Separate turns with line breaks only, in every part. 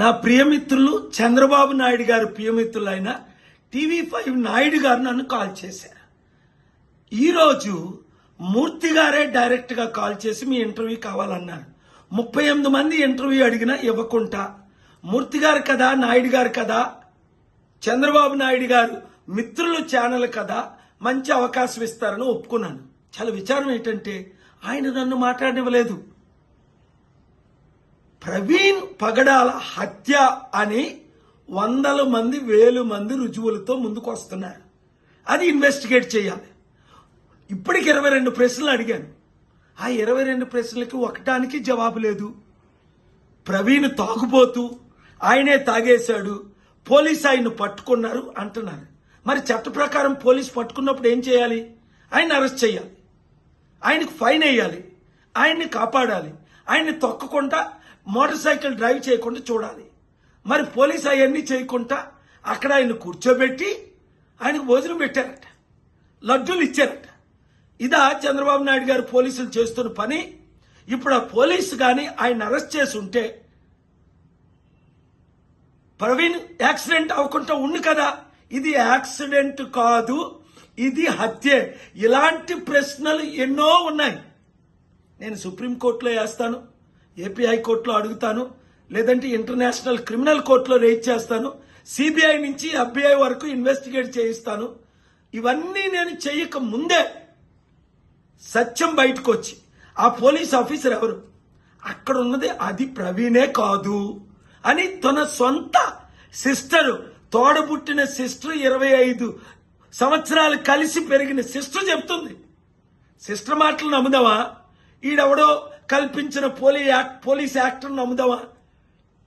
నా ప్రియమిత్రులు చంద్రబాబు నాయుడు గారు ప్రియమిత్రులైన టీవీ5 నాయుడు గారు నన్ను కాల్ చేశారు. ఈరోజు మూర్తి గారే డైరెక్ట్ గా కాల్ చేసి మీ ఇంటర్వ్యూ కావాలన్నారు. 38 మంది ఇంటర్వ్యూ అడిగినా ఇవ్వకుండా మూర్తి గారు కదా, నాయుడు గారు కదా, చంద్రబాబు నాయుడు గారు మిత్రులు ఛానల్ కదా, మంచి అవకాశం ఇస్తారని ఒప్పుకున్నాను. చాలా విచారం ఏంటంటే ఆయన నన్ను మాట్లాడనివ్వలేదు. ప్రవీణ్ పగడాల హత్య అని 100 మంది 1000 మంది రుజువులతో ముందుకు వస్తున్నారు. అది ఇన్వెస్టిగేట్ చేయాలి. ఇప్పటికి 22 ప్రశ్నలు అడిగాను. ఆ 22 ప్రశ్నలకి ఒకటానికి జవాబు లేదు. ప్రవీణ్ తాగుబోతూ ఆయనే తాగేశాడు, పోలీసు ఆయన్ని పట్టుకున్నారు అంటున్నారు. మరి చట్ట ప్రకారం పోలీసు పట్టుకున్నప్పుడు ఏం చేయాలి? ఆయన అరెస్ట్ చేయాలి, ఆయనకు ఫైన్ వేయాలి, ఆయన్ని కాపాడాలి, ఆయన్ని తొక్కకుండా మోటార్ సైకిల్ డ్రైవ్ చేయకుండా చూడాలి. మరి పోలీసు అవన్నీ చేయకుండా అక్కడ ఆయన కూర్చోబెట్టి ఆయనకు భోజనం పెట్టారట, లడ్డూలు ఇచ్చారట. ఇదా చంద్రబాబు నాయుడు గారు పోలీసులు చేస్తున్న పని? ఇప్పుడు ఆ పోలీసు కానీ ఆయన అరెస్ట్ చేసి ఉంటే ప్రవీణ్ యాక్సిడెంట్ అవ్వకుండా ఉంది కదా. ఇది యాక్సిడెంట్ కాదు, ఇది హత్యే. ఇలాంటి ప్రశ్నలు ఎన్నో ఉన్నాయి. నేను సుప్రీంకోర్టులో వేస్తాను, ఏపీ హైకోర్టులో అడుగుతాను, లేదంటే ఇంటర్నేషనల్ క్రిమినల్ కోర్టులో రేజ్ చేస్తాను, సిబిఐ నుంచి FBI వరకు ఇన్వెస్టిగేట్ చేయిస్తాను. ఇవన్నీ నేను చేయక ముందే సత్యం బయటకు వచ్చి ఆ పోలీస్ ఆఫీసర్ ఎవరు, అక్కడ ఉన్నది అది ప్రవీణే కాదు అని తన సొంత సిస్టర్, తోడబుట్టిన సిస్టర్, 25 సంవత్సరాలు కలిసి పెరిగిన సిస్టర్ చెప్తుంది. సిస్టర్ మాటలు నమ్ముదావా? ఈడెవడో కల్పించిన పోలీస్ యాక్టర్ నమ్ముదావా?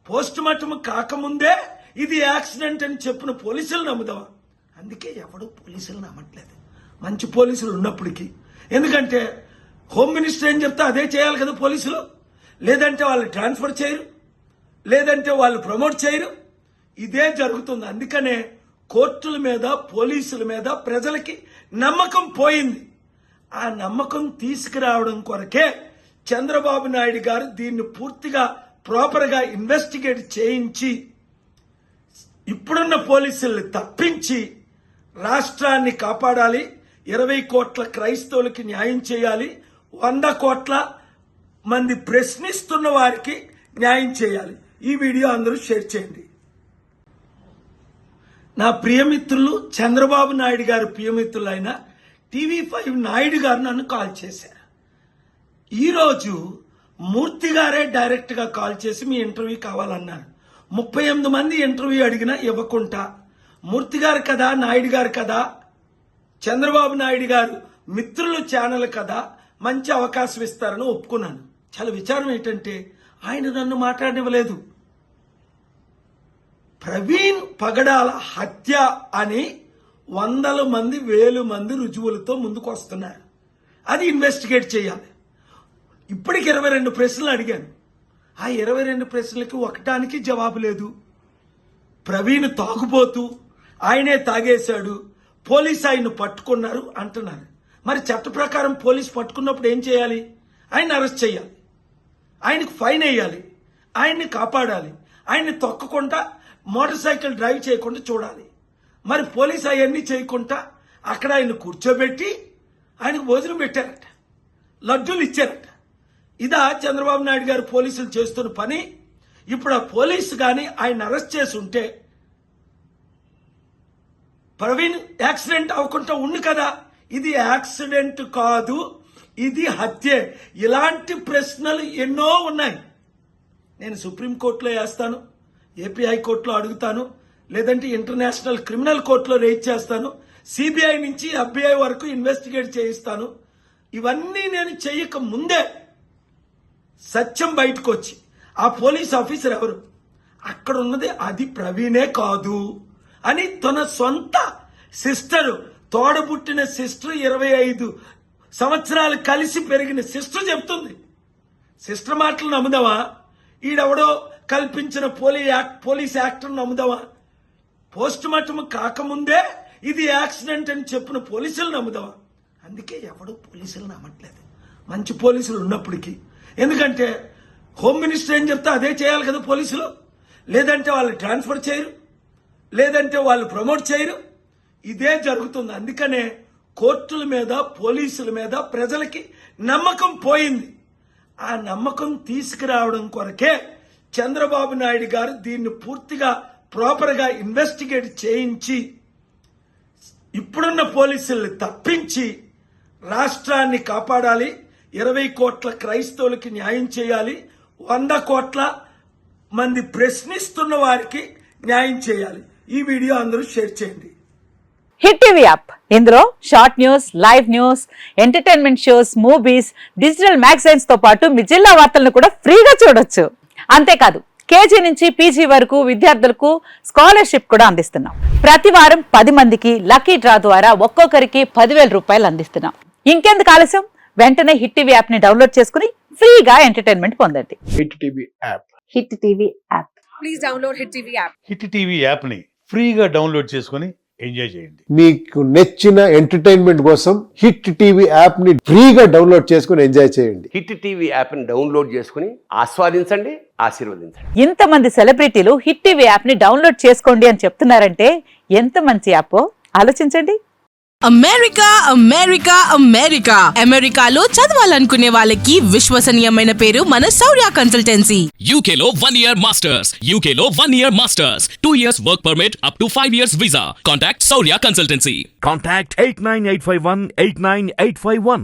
పోస్ట్ మార్టం కాకముందే ఇది యాక్సిడెంట్ అని చెప్పిన పోలీసులు నమ్ముదావా? అందుకే ఎవడు పోలీసులు నమ్మట్లేదు, మంచి పోలీసులు ఉన్నప్పటికీ. ఎందుకంటే హోమ్ మినిస్టర్ ఏం చెప్తే అదే చేయాలి కదా పోలీసులు. లేదంటే వాళ్ళు ట్రాన్స్ఫర్ చేయరు, లేదంటే వాళ్ళు ప్రమోట్ చేయరు. ఇదే జరుగుతుంది. అందుకనే కోర్టుల మీద, పోలీసుల మీద ప్రజలకి నమ్మకం పోయింది. ఆ నమ్మకం తీసుకురావడం కొరకే చంద్రబాబు నాయుడు గారు దీన్ని పూర్తిగా ప్రాపర్గా ఇన్వెస్టిగేట్ చేయించి ఇప్పుడున్న పోలీసుల్ని తప్పించి రాష్ట్రాన్ని కాపాడాలి. 20 కోట్ల క్రైస్తవులకి న్యాయం చేయాలి. 100 కోట్ల మంది ప్రశ్నిస్తున్న వారికి న్యాయం చేయాలి. ఈ వీడియో అందరూ షేర్ చేయండి. నా ప్రియమిత్రులు చంద్రబాబు నాయుడు గారు ప్రియమిత్రులైన టీవీ5 నాయుడు గారు నన్ను కాల్ చేశారు. ఈరోజు మూర్తి గారే డైరెక్ట్ గా కాల్ చేసి మీ ఇంటర్వ్యూ కావాలన్నారు. 38 మంది ఇంటర్వ్యూ అడిగినా ఇవ్వకుండా మూర్తి గారు కదా, నాయుడు గారు కదా, చంద్రబాబు నాయుడు గారు మిత్రులు ఛానల్ కదా, మంచి అవకాశం ఇస్తారని ఒప్పుకున్నాను. చాలా విచారం ఏంటంటే ఆయన నన్ను మాట్లాడనివ్వలేదు. ప్రవీణ్ పగడాల హత్య అని 100 మంది 1000 మంది రుజువులతో ముందుకు వస్తున్నారు. అది ఇన్వెస్టిగేట్ చేయాలి. ఇప్పటికి 22 ప్రశ్నలు అడిగాను. ఆ 22 ప్రశ్నలకి ఒకటానికి జవాబు లేదు. ప్రవీణ్ తాగుబోతూ ఆయనే తాగేశాడు, పోలీసు ఆయన్ని పట్టుకున్నారు అంటున్నారు. మరి చట్ట ప్రకారం పోలీసు పట్టుకున్నప్పుడు ఏం చేయాలి? ఆయన అరెస్ట్ చేయాలి, ఆయనకు ఫైన్ వేయాలి, ఆయన్ని కాపాడాలి, ఆయన్ని తొక్కకుండా మోటార్ సైకిల్ డ్రైవ్ చేయకుండా చూడాలి. మరి పోలీసు అవన్నీ చేయకుండా అక్కడ ఆయన కూర్చోబెట్టి ఆయనకు భోజనం పెట్టారట, లడ్డూలు ఇచ్చారట. ఇదా చంద్రబాబు నాయుడు గారు పోలీసులు చేస్తున్న పని? ఇప్పుడు ఆ పోలీసు కానీ ఆయన అరెస్ట్ చేసి ఉంటే ప్రవీణ్ యాక్సిడెంట్ అవ్వకుండా ఉంది కదా. ఇది యాక్సిడెంట్ కాదు, ఇది హత్యే. ఇలాంటి ప్రశ్నలు ఎన్నో ఉన్నాయి. నేను సుప్రీంకోర్టులో వేస్తాను, ఏపీ హైకోర్టులో అడుగుతాను, లేదంటే ఇంటర్నేషనల్ క్రిమినల్ కోర్టులో రేజ్ చేస్తాను, సిబిఐ నుంచి FBI వరకు ఇన్వెస్టిగేట్ చేయిస్తాను. ఇవన్నీ నేను చేయక ముందే సత్యం బయటకు వచ్చి ఆ పోలీస్ ఆఫీసర్ ఎవరు, అక్కడ ఉన్నది అది ప్రవీణే కాదు అని తన సొంత సిస్టర్, తోడబుట్టిన సిస్టర్, 25 సంవత్సరాలు కలిసి పెరిగిన సిస్టర్ చెప్తుంది. సిస్టర్ మాటలు నమ్ముదావా? ఈడెవడో కల్పించిన పోలీస్ యాక్టర్ నమ్ముదావా? పోస్ట్ మార్టం కాకముందే ఇది యాక్సిడెంట్ అని చెప్పిన పోలీసులు నమ్ముదావా? అందుకే ఎవడు పోలీసులు నమ్మట్లేదు, మంచి పోలీసులు ఉన్నప్పటికీ. ఎందుకంటే హోమ్ మినిస్టర్ ఏం చెప్తే అదే చేయాలి కదా పోలీసులు. లేదంటే వాళ్ళు ట్రాన్స్ఫర్ చేయరు, లేదంటే వాళ్ళు ప్రమోట్ చేయరు. ఇదే జరుగుతుంది. అందుకనే కోర్టుల మీద, పోలీసుల మీద ప్రజలకి నమ్మకం పోయింది. ఆ నమ్మకం తీసుకురావడం కొరకే చంద్రబాబు నాయుడు గారు దీన్ని పూర్తిగా ప్రాపర్గా ఇన్వెస్టిగేట్ చేయించి ఇప్పుడున్న పోలీసుల్ని తప్పించి రాష్ట్రాన్ని కాపాడాలి. 20 కోట్ల క్రైస్తవులకి న్యాయం చేయాలి. 100 కోట్ల మంది ప్రశ్నిస్తున్న వారికి న్యాయం చేయాలి. ఈ వీడియో అందరూ షేర్ చేయండి.
హిట్ టీవీ యాప్, ఇందులో short news, live news, entertainment shows, movies, digital magazines తో పాటు మీ జిల్లా వార్తలను కూడా ఫ్రీగా చూడొచ్చు. అంతేకాదు కేజీ నుంచి పీజీ వరకు విద్యార్థులకు స్కాలర్షిప్ కూడా అందిస్తున్నాం. ప్రతి వారం 10 మందికి లక్కీ డ్రా ద్వారా ఒక్కొక్కరికి 10,000 రూపాయలు అందిస్తున్నాం. ఇంకెందుకు ఆలస్యం, వెంటనే హిట్ టీవీ యాప్ ని డౌన్లోడ్ చేసుకుని ఫ్రీగా ఎంటర్టైన్మెంట్ పొందండి.
Hit TV app.
Hit TV app.
Please download Hit TV app.
Hit TV యాప్ని ఫ్రీగా డౌన్లోడ్ చేసుకొని ఎంజాయ్ చేయండి.
మీకు నచ్చిన ఎంటర్టైన్మెంట్ కోసం హిట్ టీవీ యాప్ ని ఫ్రీగా డౌన్లోడ్ చేసుకుని ఎంజాయ్ చేయండి.
హిట్ టీవీ యాప్ని డౌన్లోడ్ చేసుకుని ఆస్వాదించండి, ఆశీర్వదించండి.
ఇంతమంది సెలబ్రిటీలు హిట్ టీవీ యాప్ ని డౌన్లోడ్ చేసుకోండి అని చెప్తున్నారంటే ఎంత మంచి యాప్ ఆలోచించండి.
అమెరికా అమెరికా అమెరికా అమెరికాలో చదవాలనుకునే వాళ్ళకి విశ్వసనీయమైన పేరు మన శౌర్య కన్సల్టెన్సీ.
UK లో 1 year masters. UK లో 1 year masters. 2 years work permit up to 5 years visa. Contact Saurya Consultancy.
Contact 89851 89851.